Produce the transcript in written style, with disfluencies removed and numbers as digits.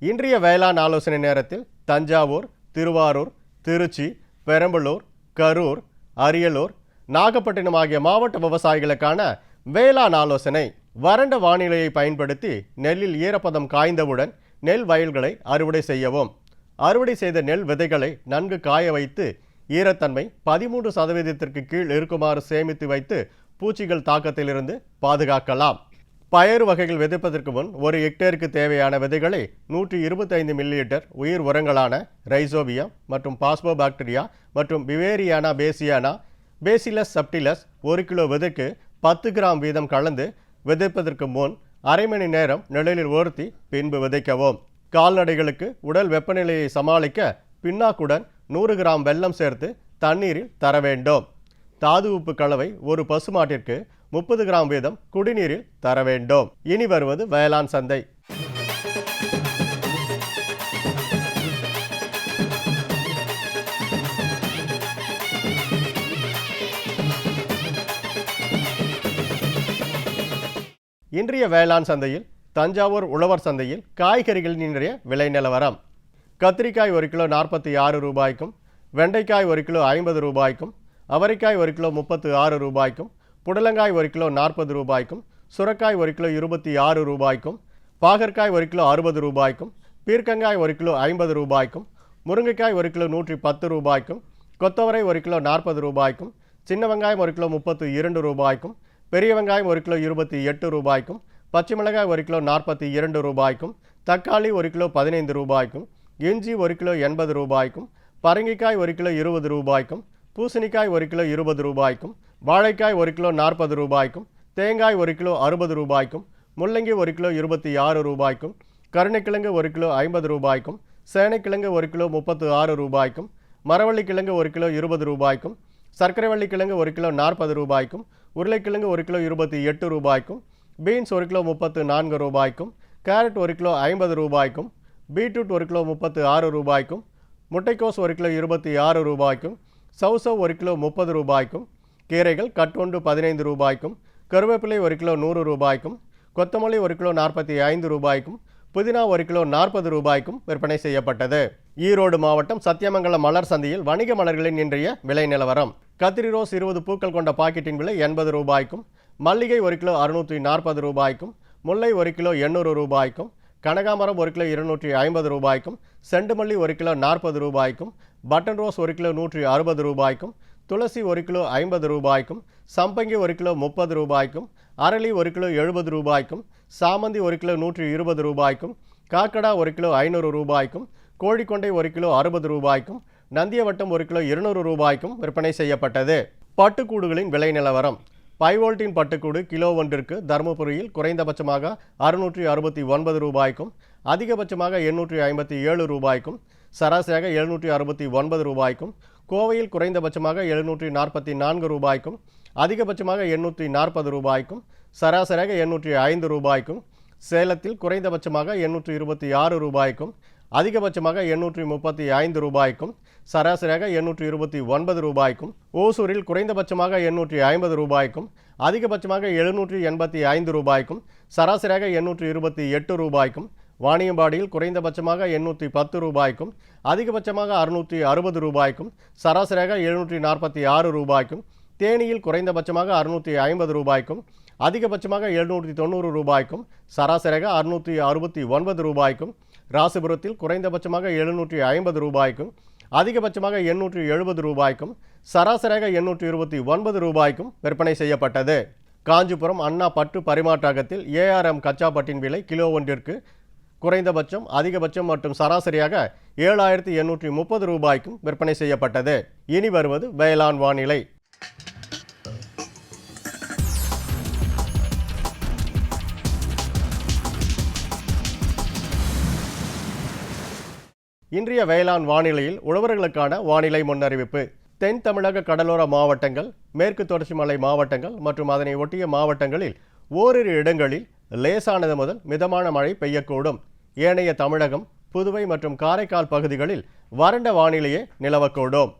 இன்றைய வேளாண் ஆலோசனை நேரத்தில் தஞ்சாவூர், திருவாரூர், திருச்சி, பெரம்பலூர், கரூர், அரியலூர், நாகப்பட்டினம் ஆகிய மாவட்ட விவசாயிகளுக்கான வேளாண் ஆலோசனை. வறண்ட வானிலையை பயன்படுத்தி நெல்லில் ஈரப்பதம் காய்ந்தவுடன் நெல் வயல்களை அறுவடை செய்யவும். அறுவடை செய்த நெல் விதைகளை நன்கு காய வைத்து ஈரத்தன்மை 13% கீழ் இருக்குமாறு சேமித்து வைத்து பூச்சிகள் தாக்கத்திலிருந்து பாதுகாக்கலாம். பயறு வகைகள் விதைப்பதற்கு முன் ஒரு ஹெக்டேருக்கு தேவையான விதைகளை 125 மில்லிலிட்டர் உயிர் உரங்களான ரைசோபியம் மற்றும் பாஸ்போபாக்டீரியா மற்றும் பிவேரியானா பேசியானா, பேசிலஸ் சப்டிலஸ் 1 கிலோ விதைக்கு 10 கிராம் வீதம் கலந்து விதைப்பதற்கு முன் அரை மணி நேரம் நிழலில் உலர்த்தி பின்பு விதைக்கவும். கால்நடைகளுக்கு உடல் வெப்பநிலையை சமாளிக்க பின்னாக்குடன் 100 கிராம் வெல்லம் சேர்த்து தண்ணீரில் தர வேண்டும். தாது உப்பு கலவை ஒரு பசுமாட்டிற்கு 30 கிராம் வீதம் குடிநீரில் தர வேண்டும். இனி வருவது வேளாண் சந்தை. இன்றைய வேளாண் சந்தையில் தஞ்சாவூர் உழவர் சந்தையில் காய்கறிகளின் இன்றைய விலை நிலவரம். கத்திரிக்காய் 1 கிலோ 46 ரூபாய்க்கும், வெண்டைக்காய் 1 கிலோ 50 ரூபாய்க்கும், அவரைக்காய் 1 கிலோ 36 ரூபாய்க்கும், புடலங்காய் 1 கிலோ 40 ரூபாய்க்கும், சுரக்காய் 1 கிலோ 26 ரூபாய்க்கும், பாகற்காய் 1 கிலோ 60 ரூபாய்க்கும், பீர்க்கங்காய் 1 கிலோ 50 ரூபாய்க்கும், முருங்கைக்காய் 1 கிலோ 110 ரூபாய்க்கும், கொத்தவரை 1 கிலோ 40 ரூபாய்க்கும், சின்ன வெங்காயம் 1 கிலோ 32 ரூபாய்க்கும், பெரிய வெங்காயம் 1 கிலோ 28 ரூபாய்க்கும், பச்சை மிளகாய் 1 கிலோ 42 ரூபாய்க்கும், தக்காளி 1 கிலோ 15 ரூபாய்க்கும், இஞ்சி 1 கிலோ 80 ரூபாய்க்கும், பரங்கிக்காய் 1 கிலோ 20 ரூபாய்க்கும், பூசணிக்காய் 1 கிலோ 20 ரூபாய்க்கும், வாழைக்காய் 1 கிலோ 40 ரூபாய்க்கும், தேங்காய் 1 கிலோ 60 ரூபாய்க்கும், முள்ளங்கி 1 கிலோ 26 ரூபாய்க்கும், கருணைக்கிழங்கு 1 கிலோ 50 ரூபாய்க்கும், சேனைக்கிழங்கு 1 கிலோ 36 ரூபாய்க்கும், மரவள்ளி கிழங்கு 1 கிலோ 20 ரூபாய்க்கும், சர்க்கரைவள்ளி கிழங்கு 1 கிலோ 40 ரூபாய்க்கும், உருளைக்கிழங்கு 1 கிலோ 28 ரூபாய்க்கும், பீன்ஸ் 1 கிலோ 34 ரூபாய்க்கும், கேரட் 1 கிலோ 50 ரூபாய்க்கும், பீட்ரூட் 1 கிலோ 36 ரூபாய்க்கும், முட்டைக்கோஸ் 1 கிலோ 26 ரூபாய்க்கும், சவுசவ் 1 கிலோ 30 ரூபாய்க்கும், கீரைகள் கட்டொன்று 15 ரூபாய்க்கும், கருவேப்பிலை 1 கிலோ 100 ரூபாய்க்கும், கொத்தமல்லி 1 கிலோ 45 ரூபாய்க்கும், புதினா 1 கிலோ 40 ரூபாய்க்கும் விற்பனை செய்யப்பட்டது. ஈரோடு மாவட்டம் சத்தியமங்கலம் மலர் சந்தையில் வணிக மலர்களின் இன்றைய விலை நிலவரம். கத்திரி ரோஸ் 20 பூக்கள் கொண்ட பாக்கெட்டின் விலை 80 ரூபாய்க்கும், மல்லிகை 1 கிலோ 640 ரூபாய்க்கும், முல்லை 1 கிலோ 800 ரூபாய்க்கும், கனகாமரம் 1 கிலோ 250 ரூபாய்க்கும், செண்டுமல்லி 1 கிலோ 40 ரூபாய்க்கும், பட்டன் ரோஸ் 1 கிலோ 160 ரூபாய்க்கும், துளசி 1 கிலோ 50 ரூபாய்க்கும், சம்பங்கி 1 கிலோ 30 ரூபாய்க்கும், அரளி 1 கிலோ 70 ரூபாய்க்கும், சாமந்தி 1 கிலோ 120 ரூபாய்க்கும், காக்கடா 1 கிலோ 500 ரூபாய்க்கும், கோழிக்கொண்டை 1 கிலோ 60 ரூபாய்க்கும், நந்தியவட்டம் 1 கிலோ 200 ரூபாய்க்கும் விற்பனை செய்யப்பட்டது. பட்டுக்கூடுகளின் விலை நிலவரம். பைவோல்ட்டின் பட்டுக்கூடு கிலோ ஒன்றிற்கு தருமபுரியில் குறைந்தபட்சமாக 669 ரூபாய்க்கும், அதிகபட்சமாக 857 ரூபாய்க்கும், சராசரியாக 769 ரூபாய்க்கும், கோவையில் குறைந்தபட்சமாக 744 ரூபாய்க்கும், அதிகபட்சமாக 840 ரூபாய்க்கும், சராசரியாக 805 ரூபாய்க்கும், சேலத்தில் குறைந்தபட்சமாக 826 ரூபாய்க்கும், அதிகபட்சமாக 835 ரூபாய்க்கும், சராசரியாக 829 ரூபாய்க்கும், ஓசூரில் குறைந்தபட்சமாக 850 ரூபாய்க்கும், அதிகபட்சமாக 785 ரூபாய்க்கும், சராசரியாக 828 ரூபாய்க்கும், வாணியம்பாடியில் குறைந்தபட்சமாக 810 ரூபாய்க்கும், அதிகபட்சமாக 660 ரூபாய்க்கும், சராசரியாக 746 ரூபாய்க்கும், தேனியில் குறைந்தபட்சமாக 650 ரூபாய்க்கும், அதிகபட்சமாக 790 ரூபாய்க்கும், சராசரியாக 669 ரூபாய்க்கும், ராசிபுரத்தில் குறைந்தபட்சமாக 750 ரூபாய்க்கும், அதிகபட்சமாக 870 ரூபாய்க்கும், சராசரியாக 829 ரூபாய்க்கும் விற்பனை செய்யப்பட்டது. காஞ்சிபுரம் அண்ணா பட்டு பரிமாற்றகத்தில் ஏஆர்எம் கச்சா பட்டின் விலை கிலோ ஒன்றிற்கு குறைந்தபட்சம், அதிகபட்சம் மற்றும் சராசரியாக 7830 ரூபாய்க்கும் விற்பனை செய்யப்பட்டது. இனி வருவது வேளாண் வானிலை. இன்றைய வேளாண் வானிலையில் உழவர்களுக்கான வானிலை முன்னறிவிப்பு. தென் தமிழக கடலோர மாவட்டங்கள், மேற்கு தொடர்ச்சி மலை மாவட்டங்கள் மற்றும் அதனை ஒட்டிய மாவட்டங்களில் ஓரிரு இடங்களில் லேசானது முதல் மிதமான மழை பெய்யக்கூடும். ஏனைய தமிழகம், புதுவை மற்றும் காரைக்கால் பகுதிகளில் வறண்ட வானிலையே நிலவக்கூடும்.